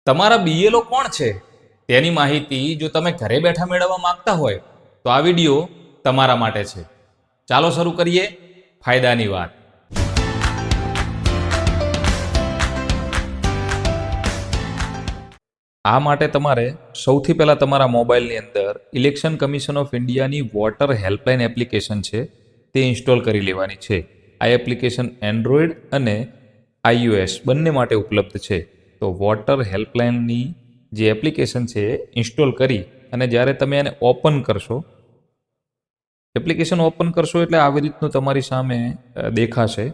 તમારા બીએલઓ કોણ છે તેની માહિતી જો તમે ઘરે બેઠા મેળવવા માંગતા હોય તો આ વિડીયો તમારા માટે છે. ચાલો શરૂ કરીએ ફાયદાની વાત. આ માટે તમારે સૌથી પહેલાં તમારા મોબાઈલની અંદર ઇલેક્શન કમિશન ઓફ ઇન્ડિયાની વોટર હેલ્પલાઇન એપ્લિકેશન છે તે ઇન્સ્ટોલ કરી લેવાની છે. આ એપ્લિકેશન એન્ડ્રોઈડ અને iOS બંને માટે ઉપલબ્ધ છે. તો વોટર હેલ્પલાઇનની જે એપ્લિકેશન છે એ ઇન્સ્ટોલ કરી અને જ્યારે તમે એને ઓપન કરશો, એપ્લિકેશન ઓપન કરશો એટલે આવી રીતનું તમારી સામે દેખાશે,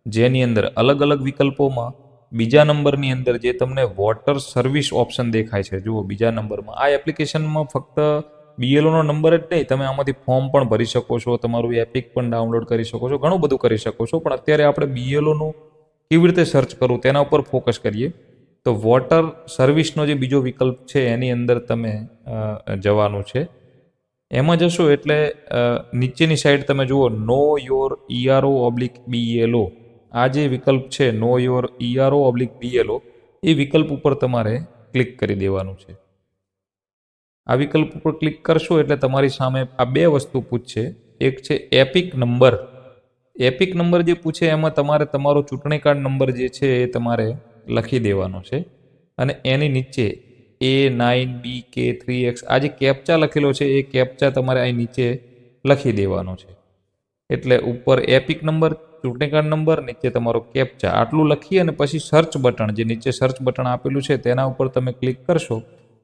જેની અંદર અલગ અલગ વિકલ્પોમાં બીજા નંબરની અંદર જે તમને વોટર સર્વિસ ઓપ્શન દેખાય છે, જુઓ બીજા નંબરમાં. આ એપ્લિકેશનમાં ફક્ત બીએલઓનો નંબર જ નહીં, તમે આમાંથી ફોર્મ પણ ભરી શકો છો, તમારું એપિક પણ ડાઉનલોડ કરી શકો છો, ઘણું બધું કરી શકો છો. પણ અત્યારે આપણે બીએલઓનું કેવી રીતે સર્ચ કરવું તેના ઉપર ફોકસ કરીએ. તો વોટર સર્વિસનો જે બીજો વિકલ્પ છે એની અંદર તમે જવાનું છે. એમાં જશો એટલે નીચેની સાઈડ તમે જુઓ નો યોર ERO/BELO, આ જે વિકલ્પ છે નો યોર ERO/BELO, એ વિકલ્પ ઉપર તમારે ક્લિક કરી દેવાનું છે. આ વિકલ્પ ઉપર ક્લિક કરશો એટલે તમારી સામે આ બે વસ્તુ પૂછશે. એક છે એપિક નંબર. એપિક નંબર જે પૂછે એમાં તમારે તમારો ચૂંટણી કાર્ડ નંબર જે છે એ તમારે લખી દેવાનો છે અને એની નીચે A9BK3X આ જે કેપ્ચા લખેલો છે એ કેપ્ચા તમારે અહીં નીચે લખી દેવાનો છે. એટલે ઉપર એપિક નંબર, ચૂંટણી કાર્ડ નંબર, નીચે તમારો કેપ્ચા, આટલું લખી અને પછી સર્ચ બટન, જે નીચે સર્ચ બટન આપેલું છે તેના ઉપર તમે ક્લિક કરશો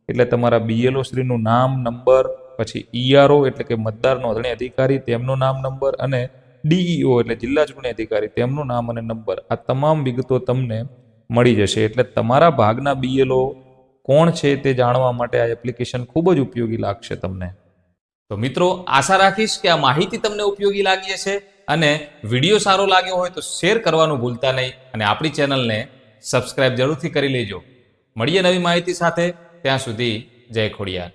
એટલે તમારા બીએલઓ શ્રીનું નામ, નંબર, પછી ERO એટલે કે મતદાર નોંધણી અધિકારી તેમનું નામ, નંબર, અને DEO એટલે જિલ્લા ચૂંટણી અધિકારી તેમનું નામ અને નંબર, આ તમામ વિગતો તમને મળી જશે. એટલે તમારા ભાગના બીએલઓ કોણ છે તે જાણવા માટે આ એપ્લિકેશન ખૂબ જ ઉપયોગી લાગશે તમને. તો મિત્રો, આશા રાખીશ કે આ માહિતી તમને ઉપયોગી લાગી હશે અને વિડીયો સારો લાગ્યો હોય તો શેર કરવાનું ભૂલતા નહીં અને આપણી ચેનલને સબસ્ક્રાઇબ જરૂરથી કરી લેજો. મળીએ નવી માહિતી સાથે. ત્યાં સુધી જય ખોડિયાર.